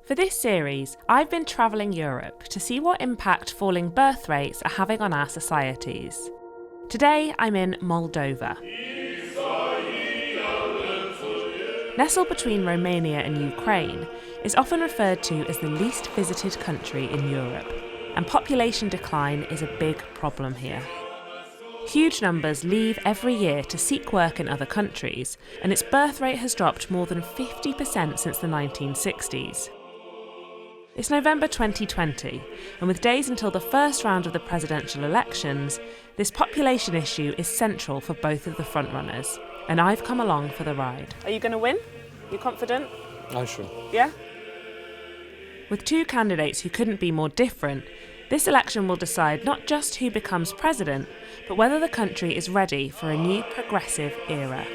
For this series, I've been travelling Europe to see what impact falling birth rates are having on our societies. Today, I'm in Moldova. Nestled between Romania and Ukraine, it's often referred to as the least visited country in Europe, and population decline is a big problem here. Huge numbers leave every year to seek work in other countries, and its birth rate has dropped more than 50% since the 1960s. It's November 2020, and with days until the first round of the presidential elections, this population issue is central for both of the frontrunners, and I've come along for the ride. Are you going to win? You confident? I'm sure. Yeah? With two candidates who couldn't be more different, this election will decide not just who becomes president, but whether the country is ready for a new progressive era.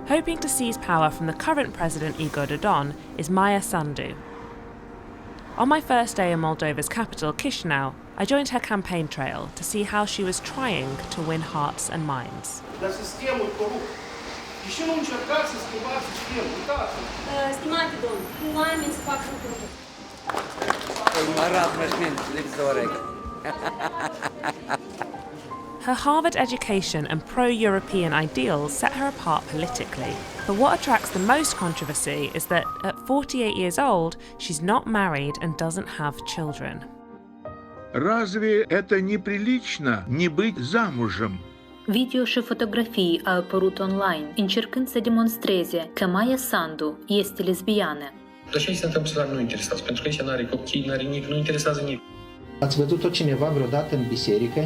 Hoping to seize power from the current president Igor Dodon is Maia Sandu. On my first day in Moldova's capital, Chișinău, I joined her campaign trail to see how she was trying to win hearts and minds. Stimate domn, cu oameni se fac lucruri. Her Harvard education and pro-European ideals set her apart politically. But what attracts the most controversy is that at 48 years old, she's not married and doesn't have children. Разве это неприлично не быть замужем? Video și fotografii au apărut online, încercând să demonstreze că Maia Sandu este lesbiană. Dar ce se întâmplă la nu interesați? Pentru că aici n-are copii, n-are nimic, nu interesează nimic. Ați văzut-o cineva vreodată în biserică?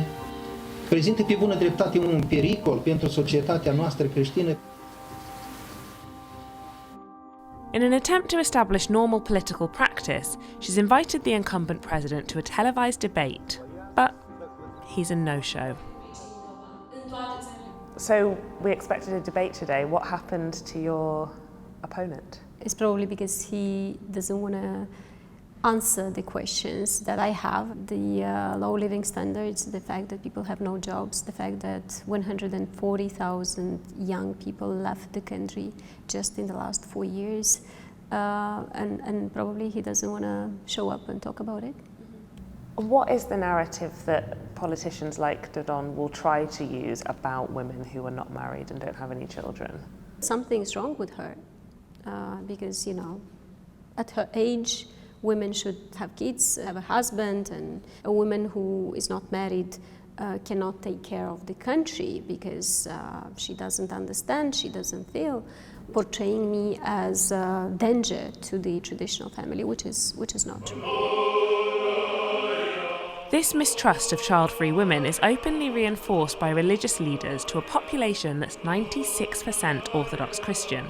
Prezintă pe bună dreptate un pericol pentru societatea noastră creștină. In an attempt to establish normal political practice, she's invited the incumbent president to a televised debate, but he's a no-show. So we expected a debate today. What happened to your opponent? It's probably because he doesn't want to answer the questions that I have. The low living standards, the fact that people have no jobs, the fact that 140,000 young people left the country just in the last 4 years, and probably he doesn't want to show up and talk about it. What is the narrative that politicians like Dodon will try to use about women who are not married and don't have any children? Something's wrong with her because, you know, at her age, women should have kids, have a husband, and a woman who is not married cannot take care of the country because she doesn't understand, she doesn't feel, portraying me as a danger to the traditional family, which is not true. This mistrust of child-free women is openly reinforced by religious leaders to a population that's 96% Orthodox Christian.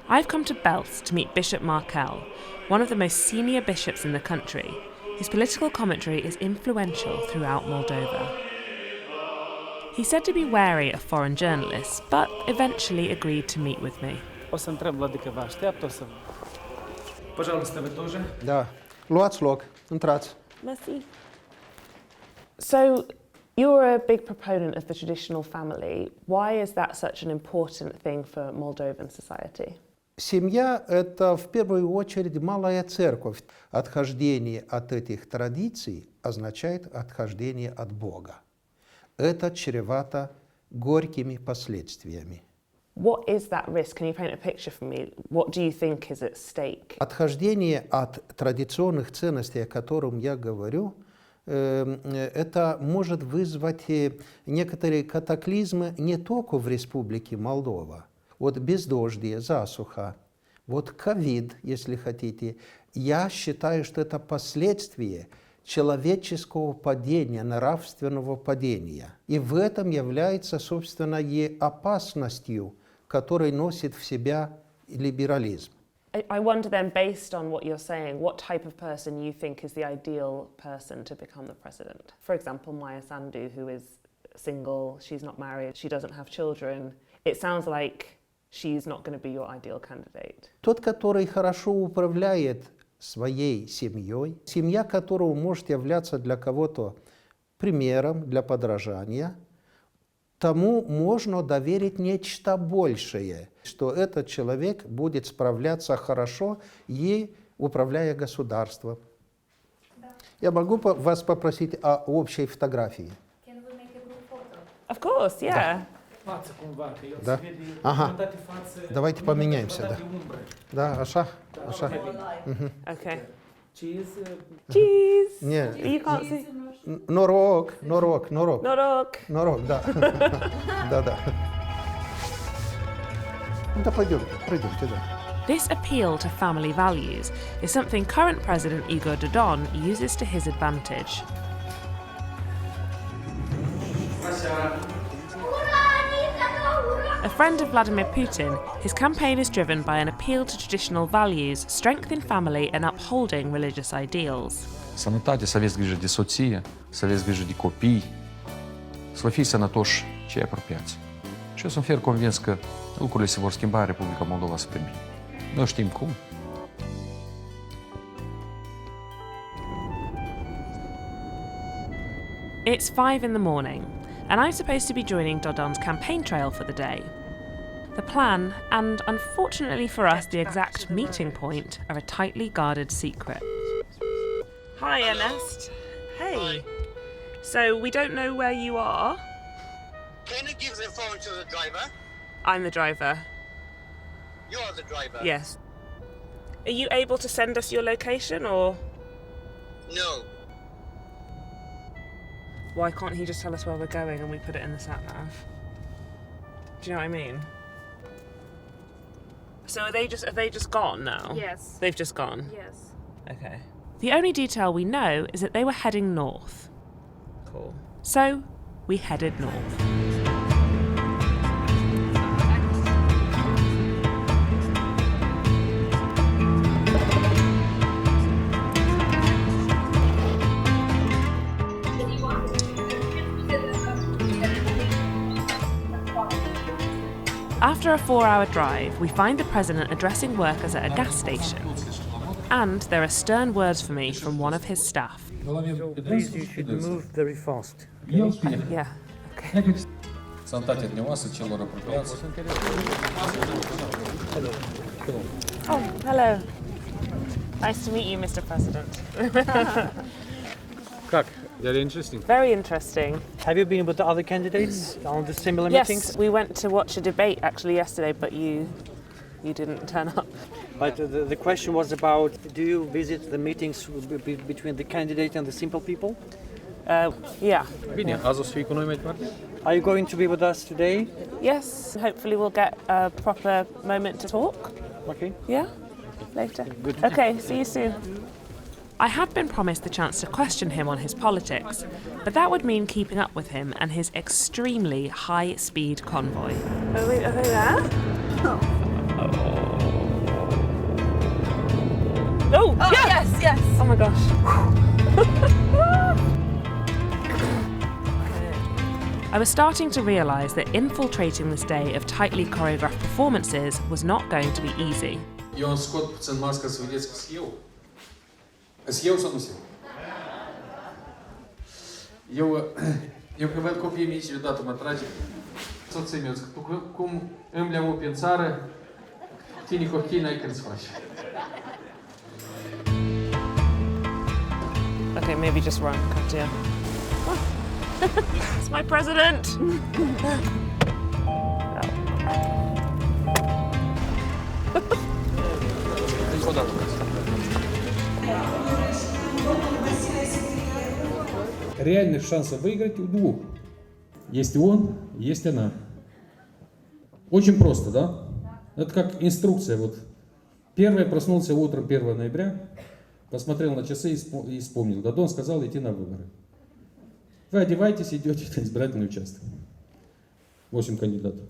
I've come to Belz to meet Bishop Markel, one of the most senior bishops in the country, whose political commentary is influential throughout Moldova. He said to be wary of foreign journalists, but eventually agreed to meet with me. O să întreb, Vladică, vă așteaptă, o să... Пожалуйста, вы тоже? Da, luați loc, intrați. Merci. So, you're a big proponent of the traditional family. Why is that such an important thing for Moldovan society? Семья – это в первую очередь малая церковь. Отхождение от этих традиций означает отхождение от Бога. Это чревато горькими последствиями. What is that risk? Can you paint a picture for me? What do you think is at stake? Отхождение от традиционных ценностей, о котором я говорю, это может вызвать некоторые катаклизмы не только в Республике Молдова. Вот бездождие, засуха, вот ковид, если хотите. Я считаю, что это последствия человеческого падения, нравственного падения. И в этом является, собственно, и опасностью, которая носит в себя либерализм. I wonder then, based on what you're saying, what type of person you think is the ideal person to become the president? For example, Maia Sandu, who is single, she's not married, she doesn't have children. It sounds like she's not going to be your ideal candidate. Тот, который хорошо управляет своей семьей, семья которого может являться для кого-то примером для подражания, тому можно доверить нечто большее, что этот человек будет справляться хорошо и управляя государством. Я могу вас попросить о общей фотографии? Of course, yeah. Față cumva, că el Da. se vede Aha. jumătate față, Давайте поменяемся, да. umbră. Да, așa, așa. Okay. Cheese, Cheese! Не, You can't see. норок, норок, норок. Noroc! Норок, да. Да, да. Да, пройдемте, да. This appeal to family values is something current President Igor Dodon uses to his advantage. A friend of Vladimir Putin, his campaign is driven by an appeal to traditional values, strength in family and upholding religious ideals. Sănătate să aveți grijă de soție, să aveți grijă de copii, să vă fiți sănătoși cei apropiați. Și eu sunt fier convins că lucrurile se vor schimba în Republica Moldova spre bine. Noi știm cum. It's 5 in the morning, and I'm supposed to be joining Dodon's campaign trail for the day. The plan, and unfortunately for us, the exact meeting point, are a tightly guarded secret. Hi, Ernest. Hey. So, we don't know where you are? Can you give the phone to the driver? I'm the driver. You're the driver? Yes. Are you able to send us your location, or No. why can't he just tell us where we're going and we put it in the sat-nav? Do you know what I mean? So have they just gone now? Yes. They've just gone? Yes. Okay. The only detail we know is that they were heading north. Cool. So, we headed north. After a 4-hour drive, we find the president addressing workers at a gas station. And there are stern words for me from one of his staff. please, you should move very fast. Yeah, okay. Sănătate dumneavoastră celor apropiați. Oh, hello. Nice to meet you, Mr. President. Как? Very interesting. Very interesting. Have you been with the other candidates on the similar Yes, meetings? we went to watch a debate actually yesterday, but you didn't turn up. But the question was about, do you visit the meetings between the candidate and the simple people? Yeah. Bine, azi o să fii cu noi mai departe? Are you going to be with us today? Yes, hopefully we'll get a proper moment to talk. Okay. Yeah? Later. Good. Okay, see you soon. I had been promised the chance to question him on his politics, but that would mean keeping up with him and his extremely high-speed convoy. Are they there? Oh, yes! Oh my gosh. I was starting to realise that infiltrating this day of tightly choreographed performances was not going to be easy. Eu am scot puțin masca să vedeți că sunt eu. Sunt eu sau nu sunt eu când văd copiii mici, deodată mă trage soții mei, zic, tu cum îmi le-am în țară, tine copii n-ai când să faci. Okay, maybe just run, Katya. It's my president! Încă o dată. Реальных шансов выиграть у двух. Есть он, есть она. Очень просто, да? Это как инструкция. Вот. Первый проснулся утром 1 ноября, посмотрел на часы и вспомнил. Додон сказал идти на выборы. Вы одеваетесь, идете на избирательный участок. 8 кандидатов.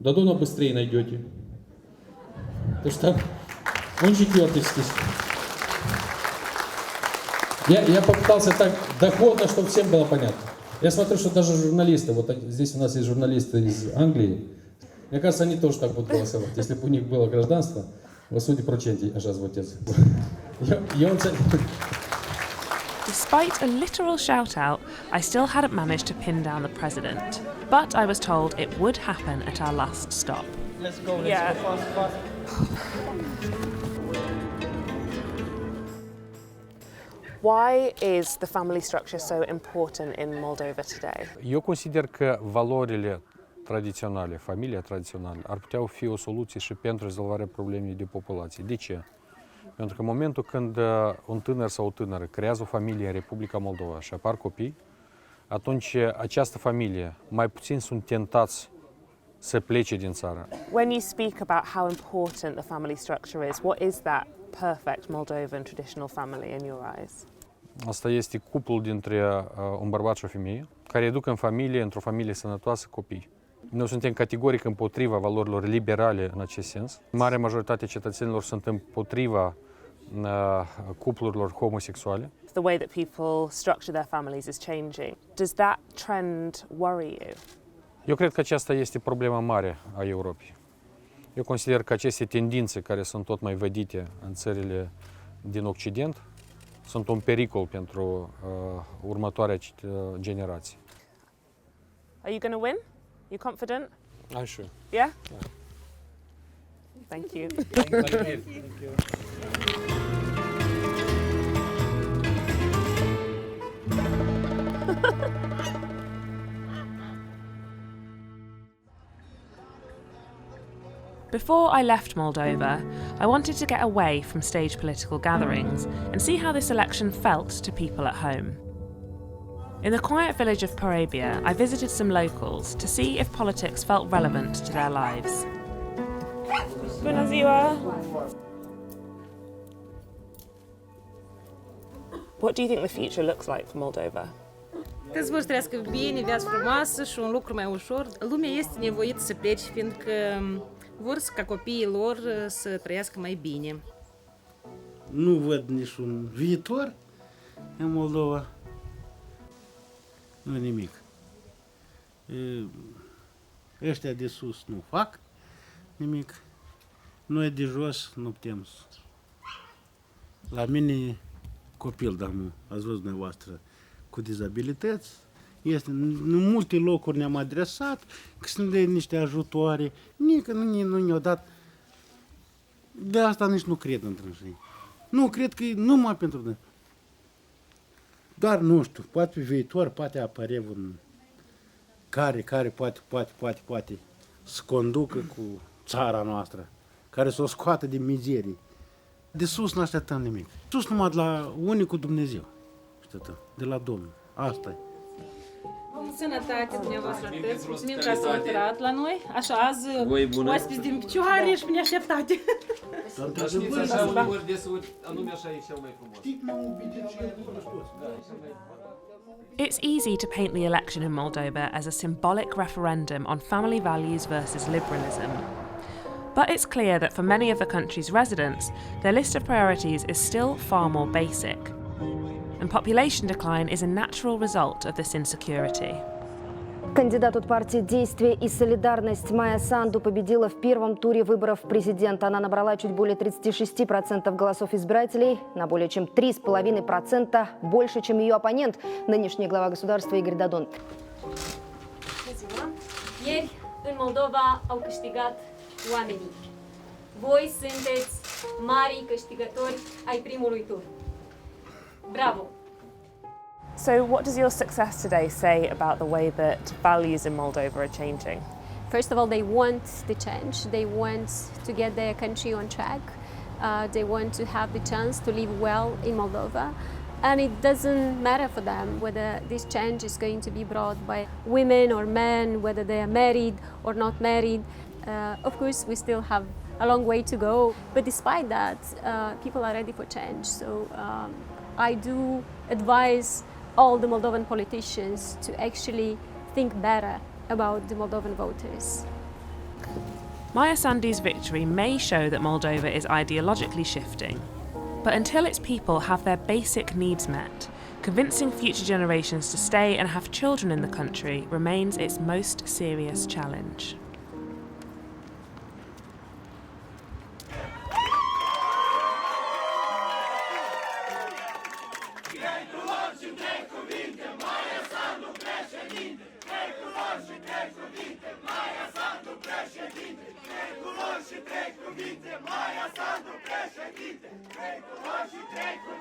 Додона быстрее найдете. Потому что там он четвертый в списке. Я попытался так доходно, чтобы всем было понятно. Я смотрю, что даже журналисты, вот здесь у нас есть журналисты из Англии, мне кажется, они тоже так будут голосовать. Если бы у них было гражданство, вы судите проценте, аж отец. Despite a literal shout-out, I still hadn't managed to pin down the president, but I was told it would happen at our last stop. Let's go. Yeah. Go fast. Why is the family structure so important in Moldova today? Eu consider că valorile tradiționale, familia tradițională, ar putea fi o soluție și pentru rezolvarea problemei de populație. De ce? Pentru că în momentul când un tânăr sau o tânără creează o familie în Republica Moldova și apar copii, atunci această familie mai puțin sunt tentați să plece din țară. When you speak about how important the family structure is, what is that perfect Moldovan traditional family in your eyes? Asta este cuplul dintre un bărbat și o femeie care educă în familie, într-o familie sănătoasă, copii. Noi suntem categoric împotriva valorilor liberale în acest sens. Marea majoritate a cetățenilor sunt împotriva cuplurilor homosexuale. The way that people structure their families is changing. Does that trend worry you? Eu cred că aceasta este problema mare a Europei. Eu consider că aceste tendințe care sunt tot mai vădite în țările din Occident sunt un pericol pentru următoarea generație. Are you going to win? You confident? I'm sure. Yeah? Thank you. Before I left Moldova, I wanted to get away from stage political gatherings and see how this election felt to people at home. In the quiet village of Porabia, I visited some locals to see if politics felt relevant to their lives. Bună ziua! What do you think the future looks like for Moldova? Ca să vă trăiască bine, viață frumoasă și un lucru mai ușor. Lumea este nevoită să plece, fiindcă vor ca copiii lor să trăiască mai bine. Nu văd niciun viitor în Moldova. Nu nimic. Ăștia de sus nu fac nimic. Noi de jos nu putem. La mine copil, dar nu, ați văzut dumneavoastră, cu dizabilități. Este, în multe locuri ne-am adresat, că sunt de niște ajutoare, nu ne-au dat. De asta nici nu cred într-un. Nu cred că e numai pentru noi. Dar nu știu, poate pe viitor, poate apare un care poate să conducă cu țara noastră, care să o scoată din mizerie. De sus nu așteptăm nimic. Sus numai de la unicul Dumnezeu. Așteptăm, de la Domnul. Asta e. Sănătate dumneavoastră atât. Mulțumim că ați intrat la noi. Așa, azi oaspeți din Picioare și neașteptate. It's easy to paint the election in Moldova as a symbolic referendum on family values versus liberalism. But it's clear that for many of the country's residents, their list of priorities is still far more basic. And population decline is a natural result of this insecurity. Кандидат от партии «Действие и солидарность» Майя Санду победила в первом туре выборов президента. Она набрала чуть более 36% голосов избирателей, на более чем 3,5% больше, чем ее оппонент, nănișний глава государства Игорь Додон. Ieri, în Moldova, au câștigat oamenii. Voi sunteți mari câștigători ai primului tur. Bravo! So what does your success today say about the way that values in Moldova are changing? First of all, they want the change. They want to get their country on track. They want to have the chance to live well in Moldova. And it doesn't matter for them whether this change is going to be brought by women or men, whether they are married or not married. Of course, we still have a long way to go. But despite that, people are ready for change. So I do advise all the Moldovan politicians to actually think better about the Moldovan voters. Maia Sandu's victory may show that Moldova is ideologically shifting, but until its people have their basic needs met, convincing future generations to stay and have children in the country remains its most serious challenge. Cuvinte, Maia Sandu! președinte, Maia Sandu președinte, trei cu roșii, trei cu